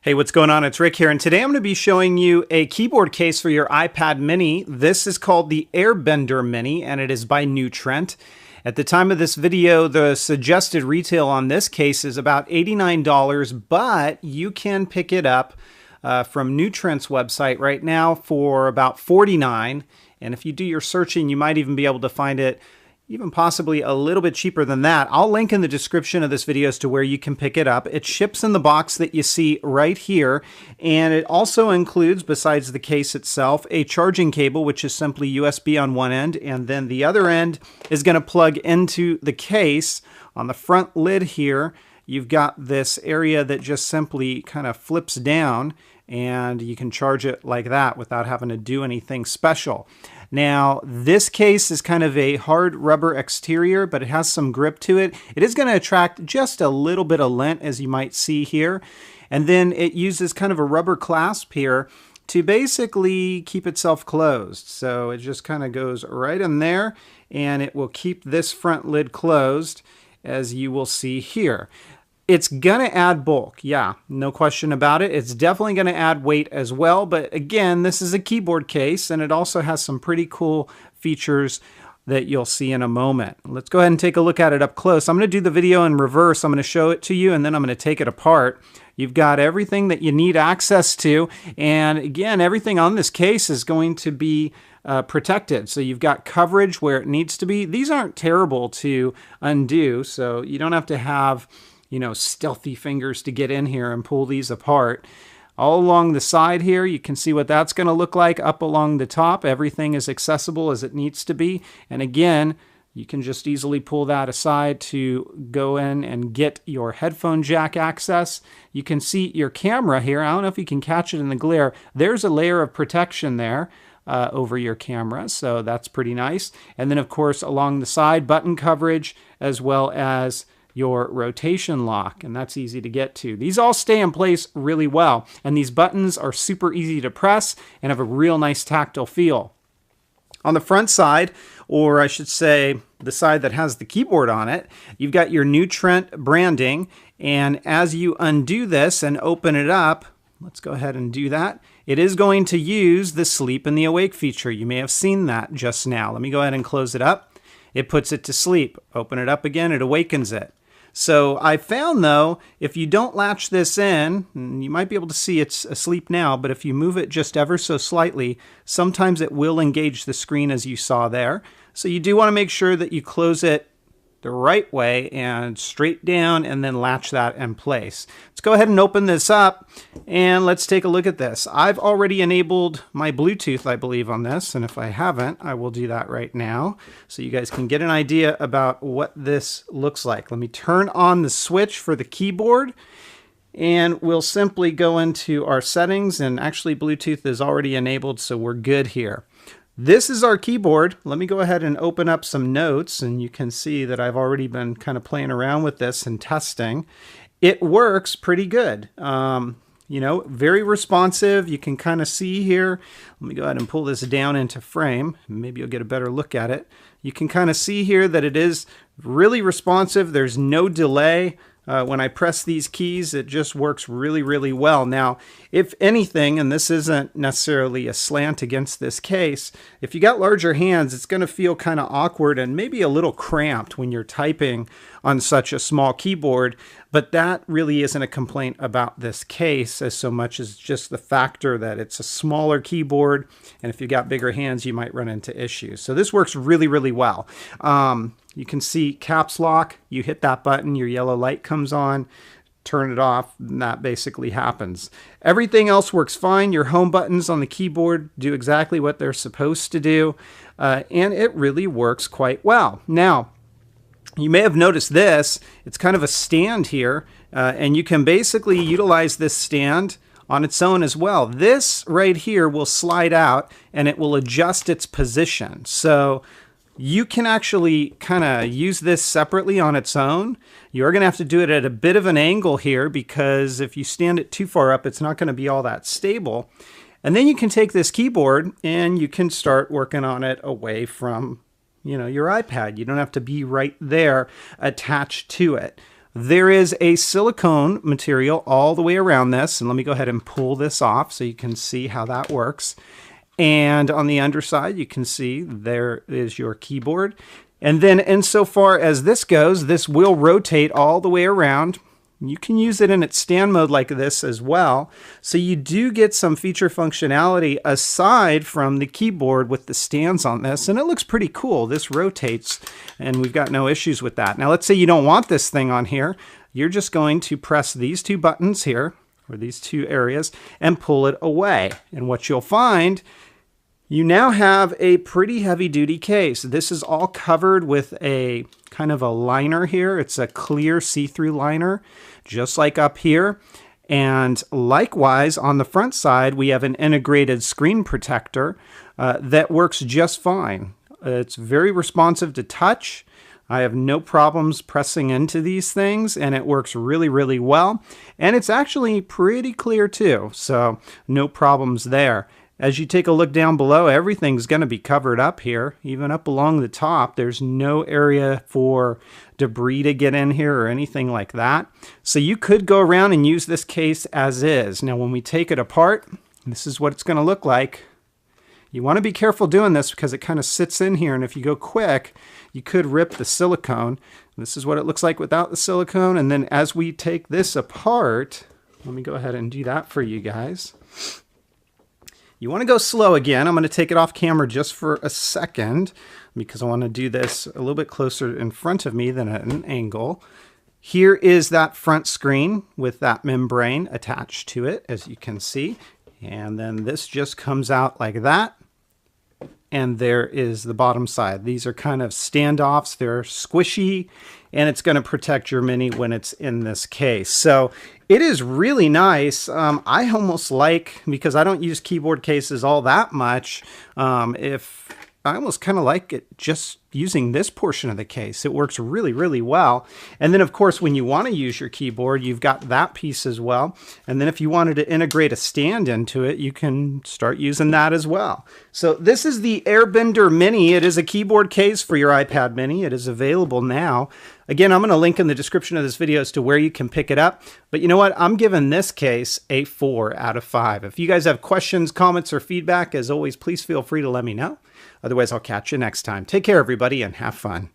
Hey, what's going on? It's Rick here, and today I'm going to be showing you a keyboard case for your iPad mini. This is called the Airbender Mini, and it is by Trent. At the time of this video, the suggested retail on this case is about $89, but you can pick it up from Trent's website right now for about $49. And if you do your searching, you might even be able to find it even possibly a little bit cheaper than that. I'll link in the description of this video as to where you can pick it up. It ships in the box that you see right here, and it also includes, besides the case itself, a charging cable, which is simply USB on one end, and then the other end is going to plug into the case. On the front lid here, you've got this area that just simply kind of flips down, and you can charge it like that without having to do anything special. Now, this case is kind of a hard rubber exterior, but it has some grip to it. It is going to attract just a little bit of lint, as you might see here. And then it uses kind of a rubber clasp here to basically keep itself closed. So it just kind of goes right in there, and it will keep this front lid closed, as you will see here. It's going to add bulk, yeah, no question about it. It's definitely going to add weight as well, but again, this is a keyboard case, and it also has some pretty cool features that you'll see in a moment. Let's go ahead and take a look at it up close. I'm going to do the video in reverse. I'm going to show it to you, and then I'm going to take it apart. You've got everything that you need access to, and again, everything on this case is going to be protected. So you've got coverage where it needs to be. These aren't terrible to undo, so you don't have to have stealthy fingers to get in here and pull these apart. All along the side here, you can see what that's going to look like. Up along the top, everything is accessible as it needs to be. And again, you can just easily pull that aside to go in and get your headphone jack access. You can see your camera here. I don't know if you can catch it in the glare. There's a layer of protection there over your camera, so that's pretty nice. And then, of course, along the side, button coverage, as well as your rotation lock, and that's easy to get to. These all stay in place really well, and these buttons are super easy to press and have a real nice tactile feel. On the front side, or I should say the side that has the keyboard on it, you've got your Trent branding, and as you undo this and open it up, let's go ahead and do that. It is going to use the sleep and the awake feature. You may have seen that just now. Let me go ahead and close it up. It puts it to sleep. Open it up again, it awakens it. So I found, though, if you don't latch this in, you might be able to see it's asleep now, but if you move it just ever so slightly, sometimes it will engage the screen as you saw there. So you do want to make sure that you close it the right way and straight down, and then latch that in place. Let's go ahead and open this up, and let's take a look at this. I've already enabled my Bluetooth, I believe, on this, and if I haven't, I will do that right now so you guys can get an idea about what this looks like. Let me turn on the switch for the keyboard, and we'll simply go into our settings, and actually Bluetooth is already enabled, so we're good here. This is our keyboard. Let me go ahead and open up some notes, and you can see that I've already been kind of playing around with this and testing. It works pretty good. Very responsive. You can kind of see here. Let me go ahead and pull this down into frame. Maybe you'll get a better look at it. You can kind of see here that it is really responsive. There's no delay. When I press these keys, it just works really, really well. Now, if anything, and this isn't necessarily a slant against this case, if you got larger hands, it's going to feel kind of awkward and maybe a little cramped when you're typing on such a small keyboard, but that really isn't a complaint about this case as so much as just the factor that it's a smaller keyboard, and if you got bigger hands, you might run into issues. So this works really, really well. You can see caps lock. You hit that button, your yellow light comes on. Turn it off, and that basically happens. Everything else works fine. Your home buttons on the keyboard do exactly what they're supposed to do, and it really works quite well. Now, you may have noticed this. It's kind of a stand here, and you can basically utilize this stand on its own as well. This right here will slide out, and it will adjust its position. So you can actually kind of use this separately on its own. You're going to have to do it at a bit of an angle here, because if you stand it too far up, it's not going to be all that stable. And then you can take this keyboard and you can start working on it away from, your iPad. You don't have to be right there attached to it. There is a silicone material all the way around this, and let me go ahead and pull this off so you can see how that works. And on the underside, you can see there is your keyboard. And then insofar as this goes, this will rotate all the way around. You can use it in its stand mode like this as well. So you do get some feature functionality aside from the keyboard with the stands on this, and it looks pretty cool. This rotates, and we've got no issues with that. Now let's say you don't want this thing on here. You're just going to press these two buttons here, or these two areas, and pull it away. And what you'll find, you now have a pretty heavy-duty case. This is all covered with a kind of a liner here. It's a clear see-through liner, just like up here. And likewise, on the front side, we have an integrated screen protector that works just fine. It's very responsive to touch. I have no problems pressing into these things, and it works really, really well. And it's actually pretty clear too, so no problems there. As you take a look down below, everything's going to be covered up here, even up along the top. There's no area for debris to get in here or anything like that. So you could go around and use this case as is. Now, when we take it apart, this is what it's going to look like. You want to be careful doing this because it kind of sits in here, and if you go quick, you could rip the silicone. This is what it looks like without the silicone. And then as we take this apart, let me go ahead and do that for you guys. You want to go slow again. I'm going to take it off camera just for a second because I want to do this a little bit closer in front of me than at an angle. Here is that front screen with that membrane attached to it, as you can see. And then this just comes out like that. And there is the bottom side. These are kind of standoffs. They're squishy, and it's going to protect your Mini when it's in this case. So it is really nice. I almost like, because I don't use keyboard cases all that much, I almost kind of like it just using this portion of the case. It works really, really well. And then, of course, when you want to use your keyboard, you've got that piece as well. And then if you wanted to integrate a stand into it, you can start using that as well. So this is the Airbender Mini. It is a keyboard case for your iPad Mini. It is available now. Again, I'm going to link in the description of this video as to where you can pick it up. But you know what? I'm giving this case a 4 out of 5. If you guys have questions, comments, or feedback, as always, please feel free to let me know. Otherwise, I'll catch you next time. Take care, everybody, and have fun.